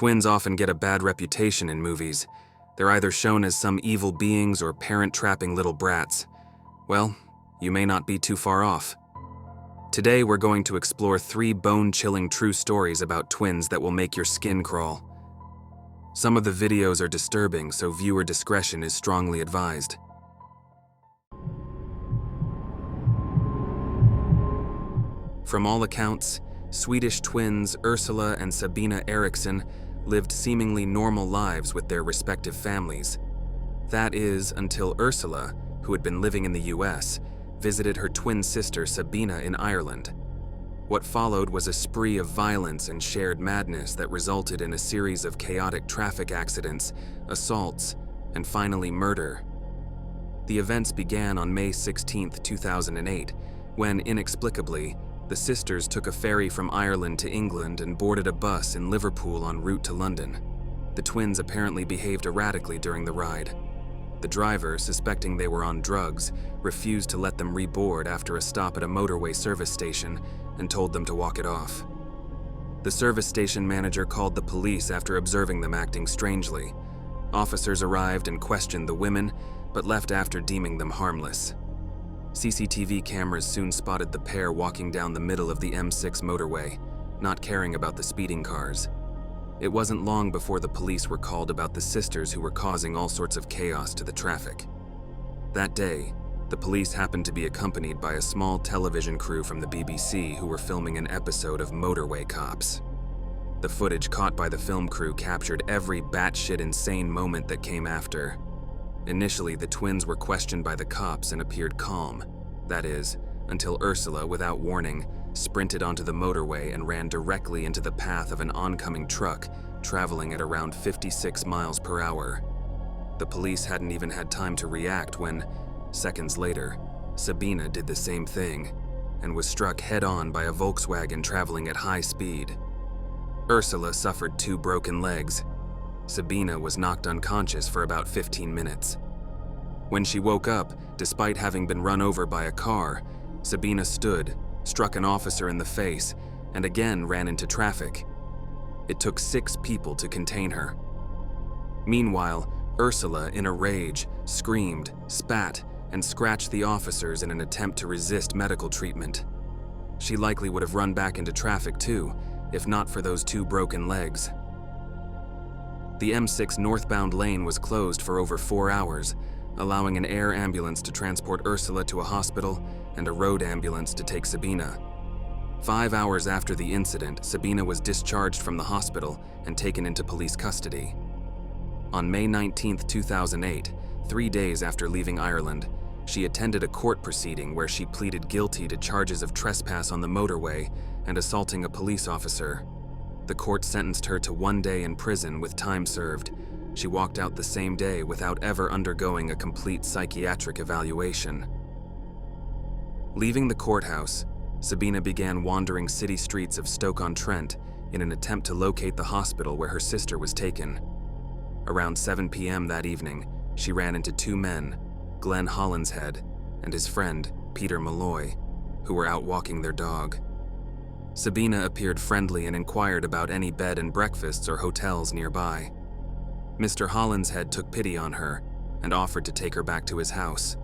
Twins often get a bad reputation in movies. They're either shown as some evil beings or parent-trapping little brats. Well, you may not be too far off. Today we're going to explore 3 bone-chilling true stories about twins that will make your skin crawl. Some of the videos are disturbing, so viewer discretion is strongly advised. From all accounts, Swedish twins Ursula and Sabina Eriksson lived seemingly normal lives with their respective families. That is, until Ursula, who had been living in the US, visited her twin sister Sabina in Ireland. What followed was a spree of violence and shared madness that resulted in a series of chaotic traffic accidents, assaults, and finally murder. The events began on May 16, 2008, when, inexplicably, the sisters took a ferry from Ireland to England and boarded a bus in Liverpool en route to London. The twins apparently behaved erratically during the ride. The driver, suspecting they were on drugs, refused to let them reboard after a stop at a motorway service station and told them to walk it off. The service station manager called the police after observing them acting strangely. Officers arrived and questioned the women, but left after deeming them harmless. CCTV cameras soon spotted the pair walking down the middle of the M6 motorway, not caring about the speeding cars. It wasn't long before the police were called about the sisters who were causing all sorts of chaos to the traffic. That day, the police happened to be accompanied by a small television crew from the BBC who were filming an episode of Motorway Cops. The footage caught by the film crew captured every batshit insane moment that came after. Initially, the twins were questioned by the cops and appeared calm. That is, until Ursula, without warning, sprinted onto the motorway and ran directly into the path of an oncoming truck traveling at around 56 miles per hour. The police hadn't even had time to react when, seconds later, Sabina did the same thing and was struck head-on by a Volkswagen traveling at high speed. Ursula suffered 2 broken legs. Sabina was knocked unconscious for about 15 minutes. When she woke up, despite having been run over by a car, Sabina stood, struck an officer in the face, and again ran into traffic. It took 6 people to contain her. Meanwhile, Ursula, in a rage, screamed, spat, and scratched the officers in an attempt to resist medical treatment. She likely would have run back into traffic too, if not for those 2 broken legs. The M6 northbound lane was closed for over 4 hours, allowing an air ambulance to transport Ursula to a hospital and a road ambulance to take Sabina. 5 hours after the incident, Sabina was discharged from the hospital and taken into police custody. On May 19, 2008, 3 days after leaving Ireland, she attended a court proceeding where she pleaded guilty to charges of trespass on the motorway and assaulting a police officer. The court sentenced her to 1 day in prison with time served. She walked out the same day without ever undergoing a complete psychiatric evaluation. Leaving the courthouse, Sabina began wandering city streets of Stoke-on-Trent in an attempt to locate the hospital where her sister was taken. Around 7 p.m. that evening, she ran into 2 men, Glenn Hollinshead and his friend, Peter Malloy, who were out walking their dog. Sabina appeared friendly and inquired about any bed and breakfasts or hotels nearby. Mr. Hollinshead took pity on her and offered to take her back to his house.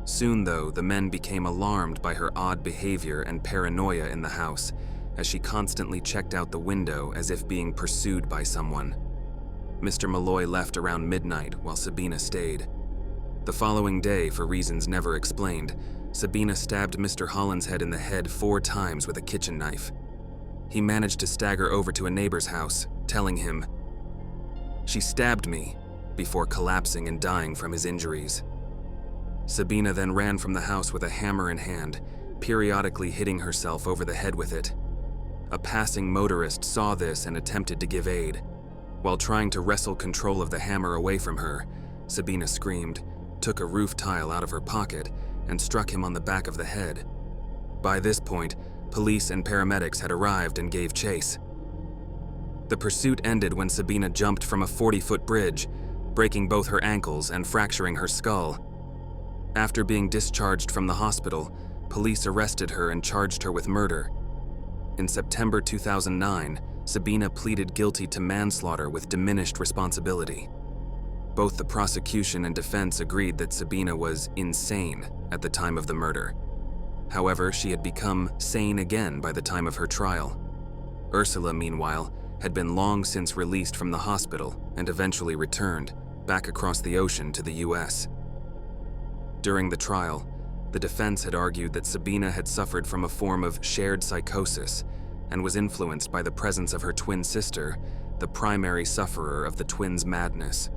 Soon, though, the men became alarmed by her odd behavior and paranoia in the house, as she constantly checked out the window as if being pursued by someone. Mr. Malloy left around midnight while Sabina stayed. The following day, for reasons never explained, Sabina stabbed Mr. Hollinshead in the head 4 times with a kitchen knife. He managed to stagger over to a neighbor's house, telling him, "She stabbed me," before collapsing and dying from his injuries. Sabina then ran from the house with a hammer in hand, periodically hitting herself over the head with it. A passing motorist saw this and attempted to give aid. While trying to wrestle control of the hammer away from her, Sabina screamed, took a roof tile out of her pocket, and struck him on the back of the head. By this point, police and paramedics had arrived and gave chase. The pursuit ended when Sabina jumped from a 40-foot bridge, breaking both her ankles and fracturing her skull. After being discharged from the hospital, police arrested her and charged her with murder. In September 2009, Sabina pleaded guilty to manslaughter with diminished responsibility. Both the prosecution and defense agreed that Sabina was insane at the time of the murder. However, she had become sane again by the time of her trial. Ursula, meanwhile, had been long since released from the hospital and eventually returned back across the ocean to the US. During the trial, the defense had argued that Sabina had suffered from a form of shared psychosis and was influenced by the presence of her twin sister, the primary sufferer of the twins' madness.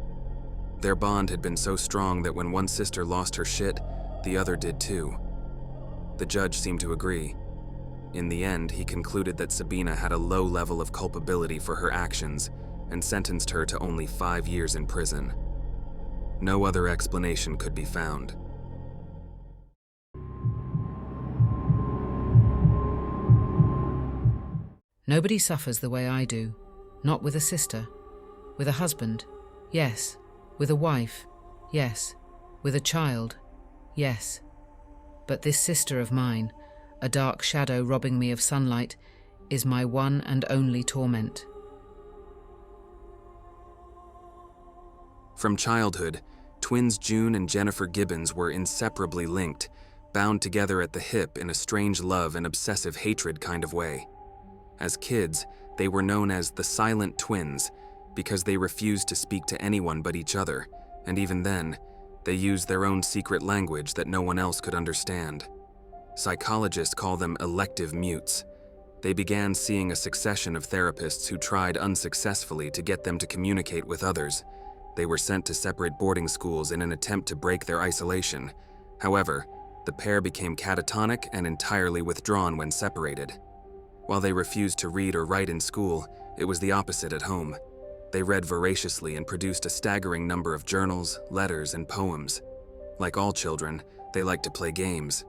Their bond had been so strong that when one sister lost her shit, the other did too. The judge seemed to agree. In the end, he concluded that Sabina had a low level of culpability for her actions and sentenced her to only 5 years in prison. No other explanation could be found. Nobody suffers the way I do. Not with a sister. With a husband, yes. With a wife, yes. With a child, yes. But this sister of mine, a dark shadow robbing me of sunlight, is my one and only torment. From childhood, twins June and Jennifer Gibbons were inseparably linked, bound together at the hip in a strange love and obsessive hatred kind of way. As kids, they were known as the Silent Twins because they refused to speak to anyone but each other, and even then, they used their own secret language that no one else could understand. Psychologists call them elective mutes. They began seeing a succession of therapists who tried unsuccessfully to get them to communicate with others. They were sent to separate boarding schools in an attempt to break their isolation. However, the pair became catatonic and entirely withdrawn when separated. While they refused to read or write in school, it was the opposite at home. They read voraciously and produced a staggering number of journals, letters, and poems. Like all children, they liked to play games.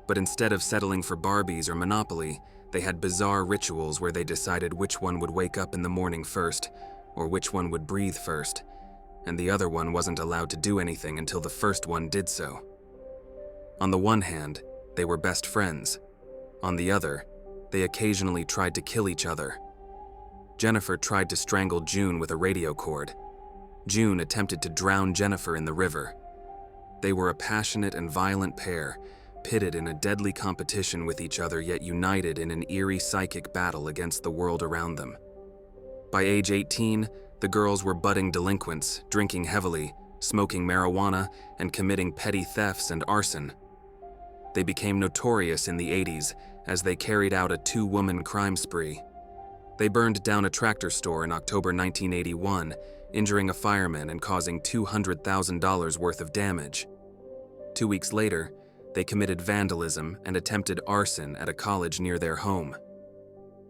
But instead of settling for Barbies or Monopoly, they had bizarre rituals where they decided which one would wake up in the morning first, or which one would breathe first, and the other one wasn't allowed to do anything until the first one did so. On the one hand, they were best friends. On the other, they occasionally tried to kill each other. Jennifer tried to strangle June with a radio cord. June attempted to drown Jennifer in the river. They were a passionate and violent pair, pitted in a deadly competition with each other yet united in an eerie psychic battle against the world around them. By age 18, the girls were budding delinquents, drinking heavily, smoking marijuana, and committing petty thefts and arson. They became notorious in the 80s as they carried out a 2-woman crime spree. They burned down a tractor store in October 1981, injuring a fireman and causing $200,000 worth of damage. 2 weeks later, they committed vandalism and attempted arson at a college near their home.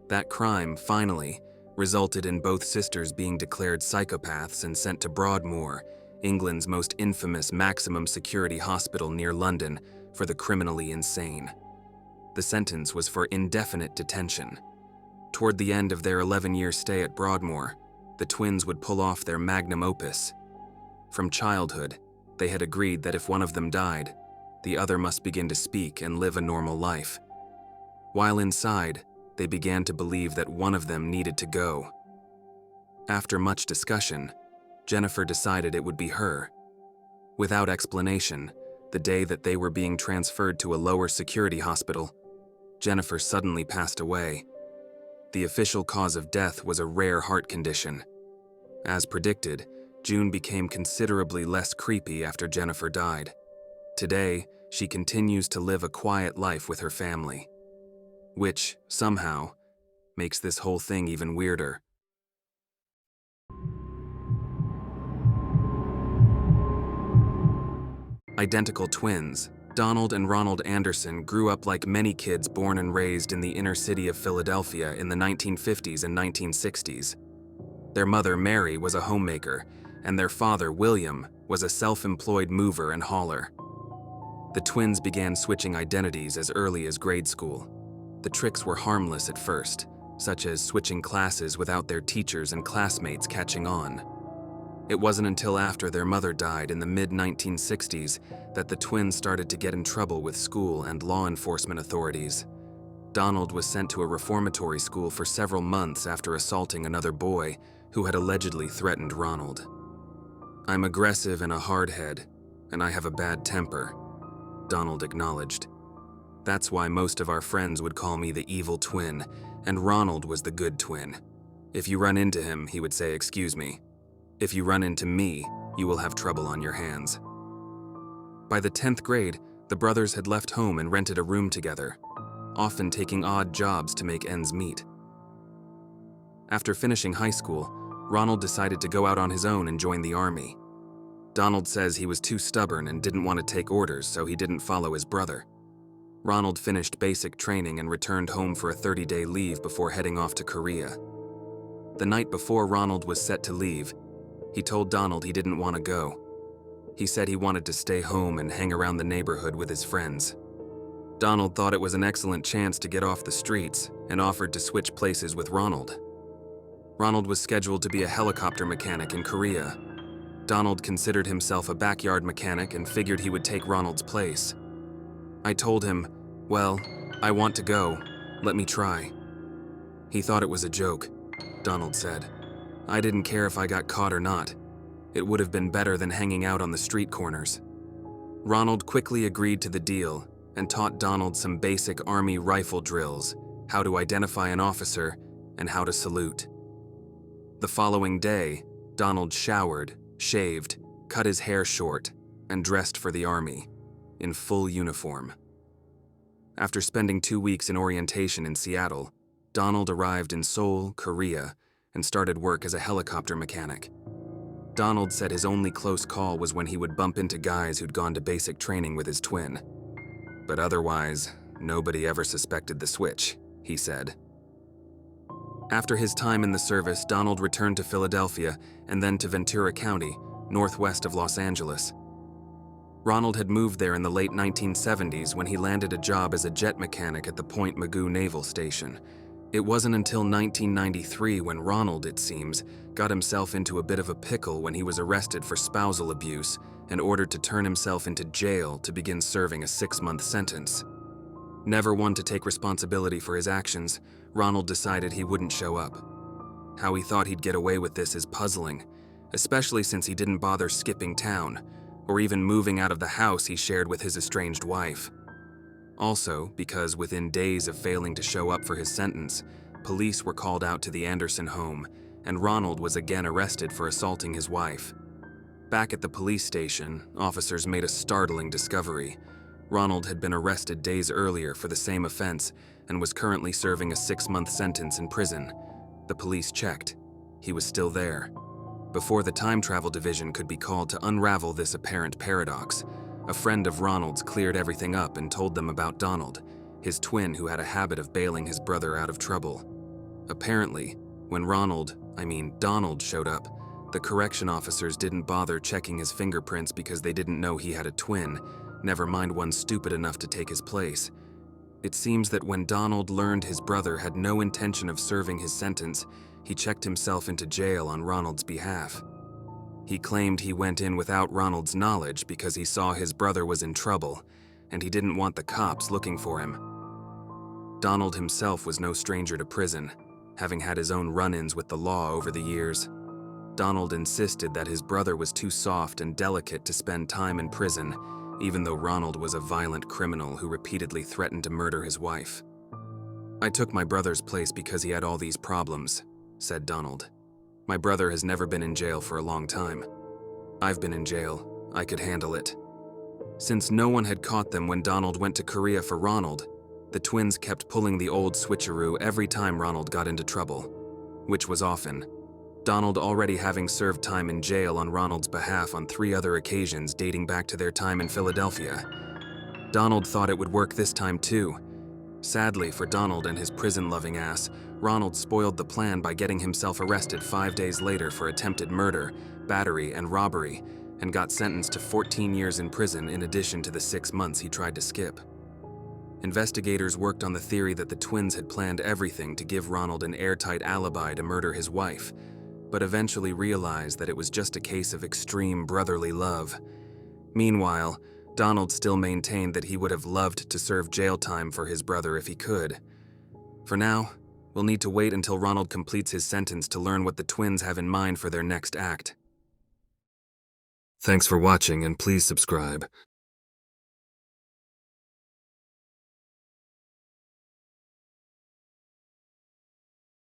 That crime, finally, resulted in both sisters being declared psychopaths and sent to Broadmoor, England's most infamous maximum security hospital near London, for the criminally insane. The sentence was for indefinite detention. Toward the end of their 11-year stay at Broadmoor, the twins would pull off their magnum opus. From childhood, they had agreed that if one of them died, the other must begin to speak and live a normal life. While inside, they began to believe that one of them needed to go. After much discussion, Jennifer decided it would be her. Without explanation, the day that they were being transferred to a lower security hospital, Jennifer suddenly passed away. The official cause of death was a rare heart condition. As predicted, June became considerably less creepy after Jennifer died. Today, she continues to live a quiet life with her family, which, somehow, makes this whole thing even weirder. Identical twins, Donald and Ronald Anderson grew up like many kids born and raised in the inner city of Philadelphia in the 1950s and 1960s. Their mother, Mary, was a homemaker, and their father, William, was a self-employed mover and hauler. The twins began switching identities as early as grade school. The tricks were harmless at first, such as switching classes without their teachers and classmates catching on. It wasn't until after their mother died in the mid-1960s that the twins started to get in trouble with school and law enforcement authorities. Donald was sent to a reformatory school for several months after assaulting another boy who had allegedly threatened Ronald. "I'm aggressive and a hardhead, and I have a bad temper," Donald acknowledged. "That's why most of our friends would call me the evil twin, and Ronald was the good twin. If you run into him, he would say, 'Excuse me.' If you run into me, you will have trouble on your hands." By the 10th grade, the brothers had left home and rented a room together, often taking odd jobs to make ends meet. After finishing high school, Ronald decided to go out on his own and join the army. Donald says he was too stubborn and didn't want to take orders, so he didn't follow his brother. Ronald finished basic training and returned home for a 30-day leave before heading off to Korea. The night before Ronald was set to leave, he told Donald he didn't want to go. He said he wanted to stay home and hang around the neighborhood with his friends. Donald thought it was an excellent chance to get off the streets and offered to switch places with Ronald. Ronald was scheduled to be a helicopter mechanic in Korea. Donald considered himself a backyard mechanic and figured he would take Ronald's place. I told him, "Well, I want to go. Let me try." He thought it was a joke, Donald said. "I didn't care if I got caught or not. It would have been better than hanging out on the street corners." Ronald quickly agreed to the deal and taught Donald some basic Army rifle drills, how to identify an officer, and how to salute. The following day, Donald showered, shaved, cut his hair short, and dressed for the Army, in full uniform. After spending 2 weeks in orientation in Seattle, Donald arrived in Seoul, Korea, and started work as a helicopter mechanic. Donald said his only close call was when he would bump into guys who'd gone to basic training with his twin. But otherwise, nobody ever suspected the switch, he said. After his time in the service, Donald returned to Philadelphia and then to Ventura County, northwest of Los Angeles. Ronald had moved there in the late 1970s when he landed a job as a jet mechanic at the Point Mugu Naval Station. It wasn't until 1993 when Ronald, it seems, got himself into a bit of a pickle when he was arrested for spousal abuse and ordered to turn himself into jail to begin serving a 6-month sentence. Never one to take responsibility for his actions, Ronald decided he wouldn't show up. How he thought he'd get away with this is puzzling, especially since he didn't bother skipping town, or even moving out of the house he shared with his estranged wife. Also, because within days of failing to show up for his sentence, police were called out to the Anderson home, and Ronald was again arrested for assaulting his wife. Back at the police station, officers made a startling discovery. Ronald had been arrested days earlier for the same offense and was currently serving a 6-month sentence in prison. The police checked. He was still there. Before the time travel division could be called to unravel this apparent paradox, a friend of Ronald's cleared everything up and told them about Donald, his twin who had a habit of bailing his brother out of trouble. Apparently, when Donald showed up, the correction officers didn't bother checking his fingerprints because they didn't know he had a twin, never mind one stupid enough to take his place. It seems that when Donald learned his brother had no intention of serving his sentence, he checked himself into jail on Ronald's behalf. He claimed he went in without Ronald's knowledge because he saw his brother was in trouble, and he didn't want the cops looking for him. Donald himself was no stranger to prison, having had his own run-ins with the law over the years. Donald insisted that his brother was too soft and delicate to spend time in prison, even though Ronald was a violent criminal who repeatedly threatened to murder his wife. "I took my brother's place because he had all these problems," said Donald. "My brother has never been in jail for a long time. I've been in jail. I could handle it." Since no one had caught them when Donald went to Korea for Ronald, the twins kept pulling the old switcheroo every time Ronald got into trouble, which was often. Donald already having served time in jail on Ronald's behalf on 3 other occasions dating back to their time in Philadelphia. Donald thought it would work this time too. Sadly for Donald and his prison-loving ass, Ronald spoiled the plan by getting himself arrested 5 days later for attempted murder, battery, and robbery, and got sentenced to 14 years in prison in addition to the 6 months he tried to skip. Investigators worked on the theory that the twins had planned everything to give Ronald an airtight alibi to murder his wife, but eventually realized that it was just a case of extreme brotherly love. Meanwhile, Donald still maintained that he would have loved to serve jail time for his brother if he could. For now, we'll need to wait until Ronald completes his sentence to learn what the twins have in mind for their next act. Thanks for watching, and please subscribe.